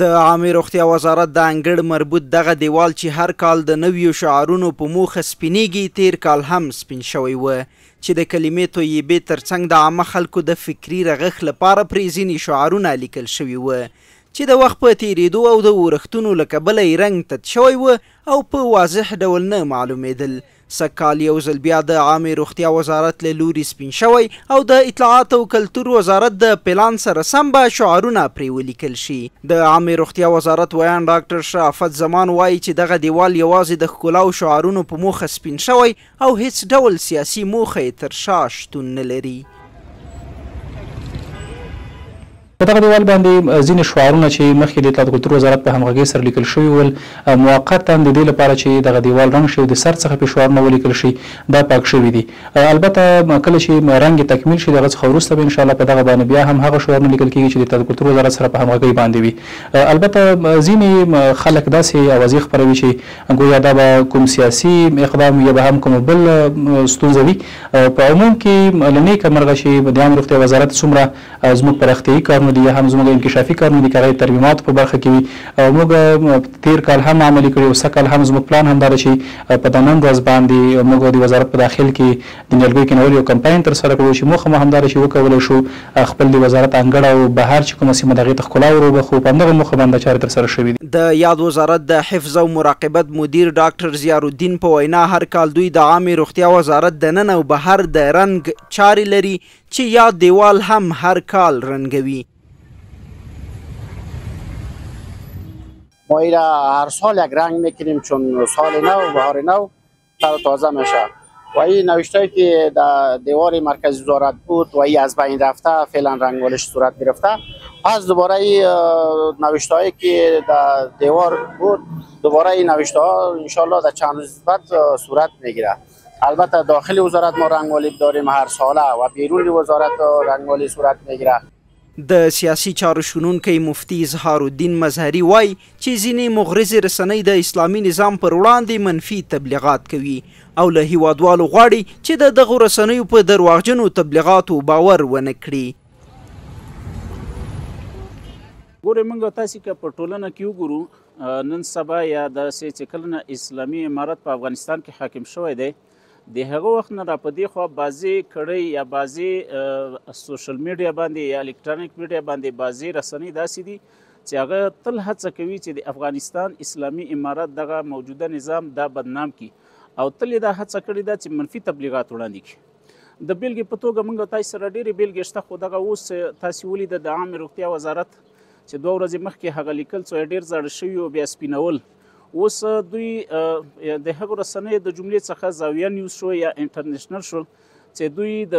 د عامه روغتیا وزارت د انګړ مربوط دغه دیوال چې هر کال د نویو شعارونو په موخه سپینیږي تیر کال هم سپین شوی و چې د کلمې طیبې ترڅنګ د عامه خلکو د فکري رغښ لپاره پرې ځینې شعارونه لیکل شوي و چې د وخت په تیریدو او د ورښتونو له کبله یې رنګ تت شوی و او په واضح ډول نه معلومېدل. سږکال یو ځل بیا د عامه روغتیا وزارت له لوري سپین شوی او د اطلاعات او کلتور وزارت د پلان سره سم به شعارونه پرې ولیکل شي. د عامه روغتیا وزارت ویان ډاکټر شرافت زمان وایي چې دغه دیوال یوازې د ښکلا او شعارونو په موخه سپین شوی او هیڅ ډول سیاسي موخه یې تر شا شتون نه لري. په دغه دیوال باندې ځینې شعارونه چې مخکې د اطلاعات کلتور وزارت په همغږۍ سره لیکل شوي ول موقتا د دې لپاره چې دغه دیوال رنګ شي د سر څخه پرې شعارونه ولیکل شي دا پاک شوي دي. البته کله چې رنګ تکمیل شي دغه څخه وروسته به انشاءالله په دغه باندې بیا هم هغه شعارونه لیکل کېږي چې د اطلاعات کلتور وزارت سره په همغږۍ باندې وي. البته ځینې خلک داسې اوازې خپروي چې ګویا دا به کوم سیاسي اقدام یا به هم کوم بل ستونزه وي. په عموم کې له نیکه مرغه چې د عامه روغتیا وزارت څومره زموږ پراختیایي کارونه دي یا هم زموږ انکشافي کارونه دي که هغه ترمیماتو په برخه کې وي او موږ تیر کال هم عملي کړي او سږ کال هم زموږ پلان همدا ده چې په د نن ورځ باندې موږ د وزارت په داخل کې د نیالګیو کینولو یو کمپاین ترسره کړو چې موخه مو همدا ده چې وکولی شو خپل د وزارت انګړ او بهر چې کومه سیمه د هغې ته ښکلا وروبخو په همدغه موخه باندې چارې ترسره شوي دي. د یاد وزارت د حفظ او مراقبت مدیر ډاکټر ضیاءالدین په وینا هر کال دوی د عامه روغتیا وزارت د نن او بهر د رنګ چارې لري چې یاد دیوال هم هر کال رنګوي. ما ایره هر سال یک رنگ میکنیم چون سال نو بهار نو تر تازه میشه و این نوشته‌ای که در دیوار مرکز وزارت بود و این از بین رفته فعلا رنگولش صورت گرفته پس دوباره نوشته‌ای که در دیوار بود دوباره این نوشته‌ها انشالله در چند روز بعد صورت میگیره. البته داخل وزارت ما رنگولی داریم هر ساله و بیرون وزارت رنگولی صورت میگیره. د سیاسي چارو شنونکی مفتي اظهارالدین مظهري وایي چې ځینې مغرضې رسنۍ د اسلامي نظام پر وړاندې منفي تبلیغات کوي او له هیوادوالو غواړي چې د دغو رسنیو په درواغجنو تبلیغاتو باور ونه کړي. ګورئ موږ تاسې که په ټولنه کې وګورو نن سبا یا داسې چې کله نه اسلامي امارت په افغانستان کې حاکم شوی دی د هغه وخت نه را په دې خوا بعضې کړۍ یا بعضې سوشل میډیا باندې یا الکترونیک میډیا باندې بعضې رسنۍ داسې دي چې هغه تل هڅه کوي چې د افغانستان اسلامي امارت دغه موجوده نظام دا بدنام کړي او تل یې دا هڅه کړې ده چې منفي تبلیغات وړاندې کړي. د بیلګې په توګه موږ تاسې سره ډېرې بیلګې شته خو دغه اوس تاسې ولیده د عامې روغتیا وزارت چې 2 ورځې مخکې هغه لیکل څو ډېر زاړه شوي او بیا سپینول اوس دوی د هغو رسنیو د جملې څخه زاویه نیوز شو یا انټرنیشنل شو چې دوی د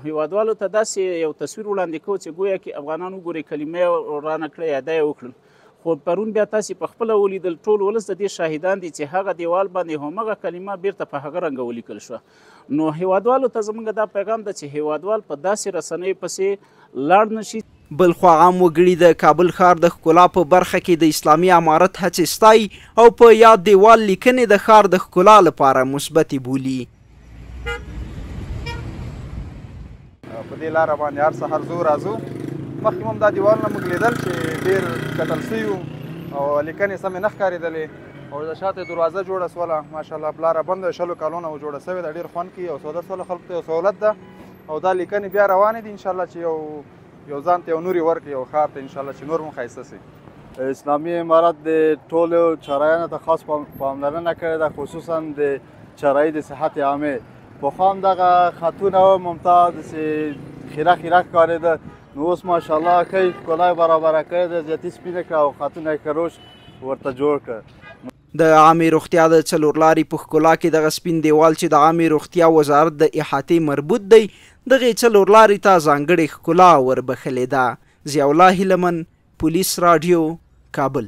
هیوادوالو ته داسې یو تصویر وړاندې کوي چې ګویا کې افغانان وګوري کلمې رانه کړی یا دا یې وکړل خو پرون بیا تاسې په خپله ولیدل ټول ولس د دې شاهدان دي چې هغه دیوال باندې همغه کلمه بیرته په هغه رنګه ولیکل شوه. نو هیوادوالو ته زموږ دا پیغام ده چې هیوادوال په داسې رسنیو پسې لاړ نه شي. بلخوا عام وګړي د کابل ښار د ښکلا په برخه کې د اسلامي امارت هڅې ستایي او په یاد دیوال لیکنې د ښار د ښکلا لپاره مثبتې بولي. په دې لاره باندې هر سهار ځو راځو مخکې هم دا دیوالونه موږ لیدل چې ډېر کتل سوي او لیکنې سمې نه ښکارېدلې او د شاته دروازه جوړه سوله ماشاءالله په لاره بنده 20 کالونه جوړه سوې ده ډېر خوند کوي او سوده سوله خلکو ته یو سهولت ده او دا لیکنې بیا روانې دي انشاءالله چې یو ځان ته یو نوري ورکړي او ښار ته انشاءالله چې نور هم ښایسته سي. اسلامي امارت د ټولو چارایانو ته خاص پاملرنه کړې ده خصوصا د چارایي د صحت عامې پخوا هم دغه خطونه ممتاز داسې خیره خیره ښکارېده نو اوس ماشاءالله ښه ښکلا یې برابره کړې ده زیاتي سپینه کړه او خطونه یې کروش ورته جوړ کړه. د عامې روغتیا د څلورلارې په ښکلا کې دغه سپین دیوال چې د عامې روغتیا وزارت د احاطې مربوط دی دغې څلورلارې ته ځانګړې ښکلا وربښلې ده. ضیاءالله هیلمن، پولیس راډیو، کابل.